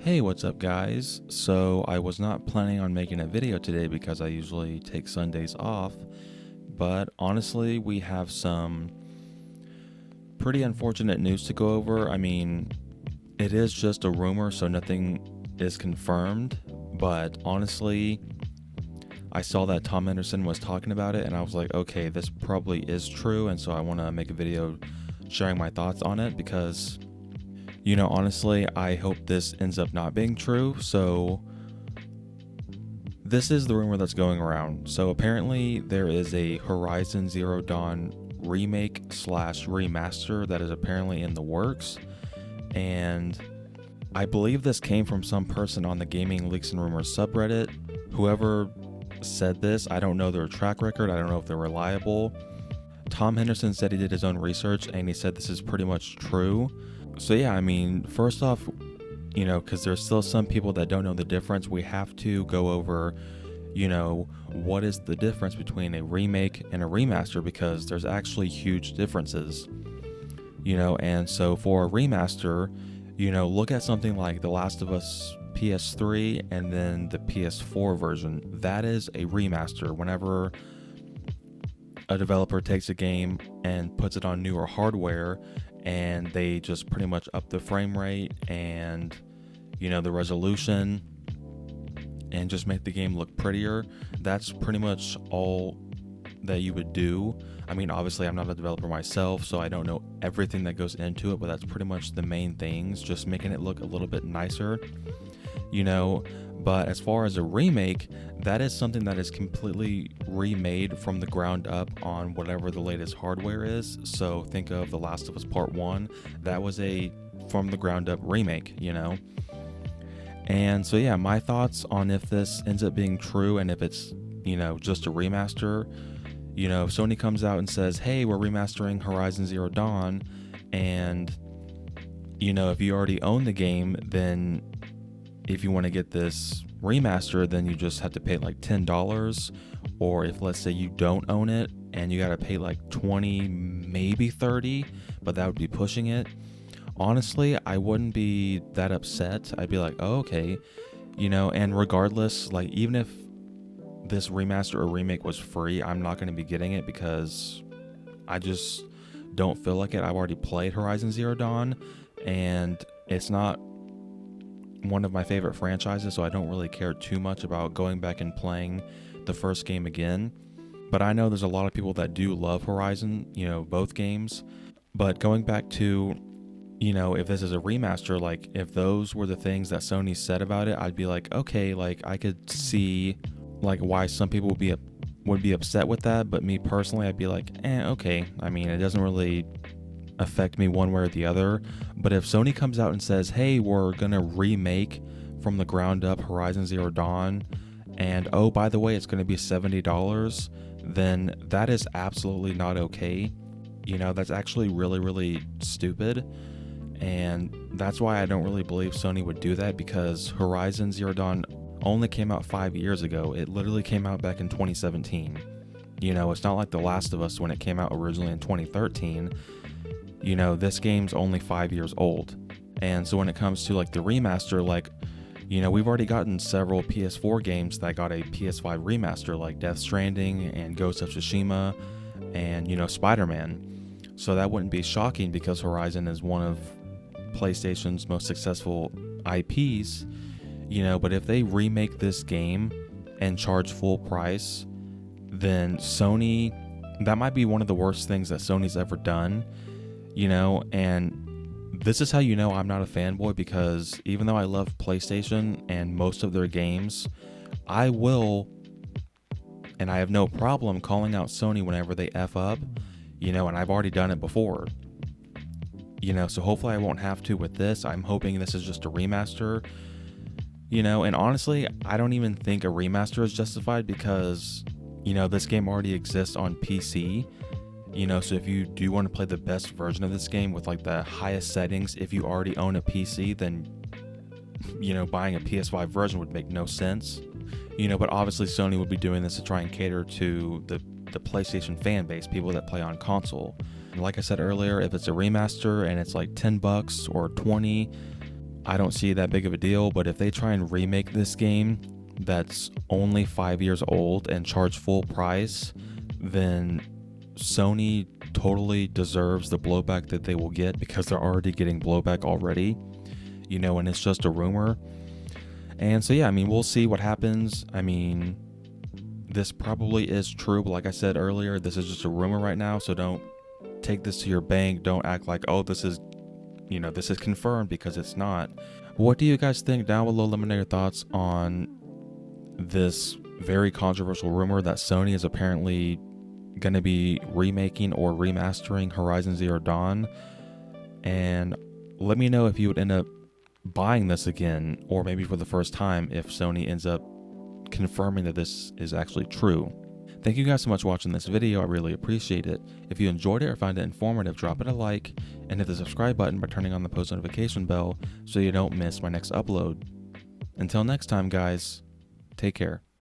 Hey, what's up, guys? So, I was not planning on making a video today because I usually take Sundays off, but honestly, we have some pretty unfortunate news to go over. I mean, it is just a rumor, so nothing is confirmed, but honestly, I saw that Tom Henderson was talking about it, and I was like, okay, this probably is true, and so I want to make a video sharing my thoughts on it because honestly, I hope this ends up not being true. So, this is the rumor that's going around. So, apparently, there is a Horizon Zero Dawn remake slash remaster that is apparently in the works. And I believe this came from some person on the Gaming Leaks and Rumors subreddit. Whoever said this, I don't know their track record, I don't know if they're reliable. Tom Henderson said he did his own research and he said this is pretty much true. So yeah, I mean, first off, because there's still some people that don't know the difference, we have to go over, what is the difference between a remake and a remaster, because there's actually huge differences, and so for a remaster, look at something like The Last of Us PS3 and then the PS4 version. That is a remaster. Whenever a developer takes a game and puts it on newer hardware and they just pretty much up the frame rate and the resolution and just make the game look prettier, that's pretty much all that you would do. I mean, obviously I'm not a developer myself, so I don't know everything that goes into it, but that's pretty much the main things, just making it look a little bit nicer, but as far as a remake, that is something that is completely remade from the ground up on whatever the latest hardware is. So think of The Last of Us Part 1. That was a from the ground up remake, And so yeah, my thoughts on if this ends up being true and if it's, just a remaster, if Sony comes out and says, hey, we're remastering Horizon Zero Dawn, and, if you already own the game, then if you want to get this remaster, then you just have to pay like $10. Or if, let's say, you don't own it and you got to pay like 20, maybe 30, but that would be pushing it. Honestly, I wouldn't be that upset. I'd be like, oh, okay, and regardless, like, even if this remaster or remake was free, I'm not going to be getting it because I just don't feel like it. I've already played Horizon Zero Dawn and it's not one of my favorite franchises, so I don't really care too much about going back and playing the first game again. But I know there's a lot of people that do love Horizon, both games. But going back to, if this is a remaster, like, if those were the things that Sony said about it, I'd be like, okay, like, I could see, like, why some people would be upset with that. But me personally, I'd be like, okay. I mean, it doesn't really affect me one way or the other. But if Sony comes out and says, hey, we're gonna remake from the ground up Horizon Zero Dawn, and oh, by the way, it's gonna be $70, then that is absolutely not okay. That's actually really, really stupid. And that's why I don't really believe Sony would do that, because Horizon Zero Dawn only came out 5 years ago. It literally came out back in 2017. It's not like The Last of Us when it came out originally in 2013. This game's only 5 years old. And so when it comes to like the remaster, like, we've already gotten several PS4 games that got a PS5 remaster, like Death Stranding and Ghost of Tsushima and, Spider-Man. So that wouldn't be shocking because Horizon is one of PlayStation's most successful IPs, but if they remake this game and charge full price, then Sony, that might be one of the worst things that Sony's ever done. And this is how I'm not a fanboy, because even though I love PlayStation and most of their games, I will, and I have no problem calling out Sony whenever they F up, and I've already done it before, so hopefully I won't have to with this. I'm hoping this is just a remaster, and honestly, I don't even think a remaster is justified because, this game already exists on PC. So if you do want to play the best version of this game with like the highest settings, if you already own a PC, then, buying a PS5 version would make no sense. But obviously Sony would be doing this to try and cater to the PlayStation fan base, people that play on console. And like I said earlier, if it's a remaster and it's like $10 or 20, I don't see that big of a deal, but if they try and remake this game that's only 5 years old and charge full price, then Sony totally deserves the blowback that they will get, because they're already getting blowback already, and it's just a rumor. And so, yeah, I mean, we'll see what happens. I mean, this probably is true, but like I said earlier, this is just a rumor right now, so don't take this to your bank. Don't act like, oh, this is confirmed, because it's not. What do you guys think? Down below, let me know your thoughts on this very controversial rumor that Sony is apparently going to be remaking or remastering Horizon Zero Dawn. And let me know if you would end up buying this again, or maybe for the first time, if Sony ends up confirming that this is actually true. Thank you guys so much for watching this video. I really appreciate it. If you enjoyed it or find it informative, drop it a like and hit the subscribe button by turning on the post notification bell so you don't miss my next upload. Until next time, guys, take care.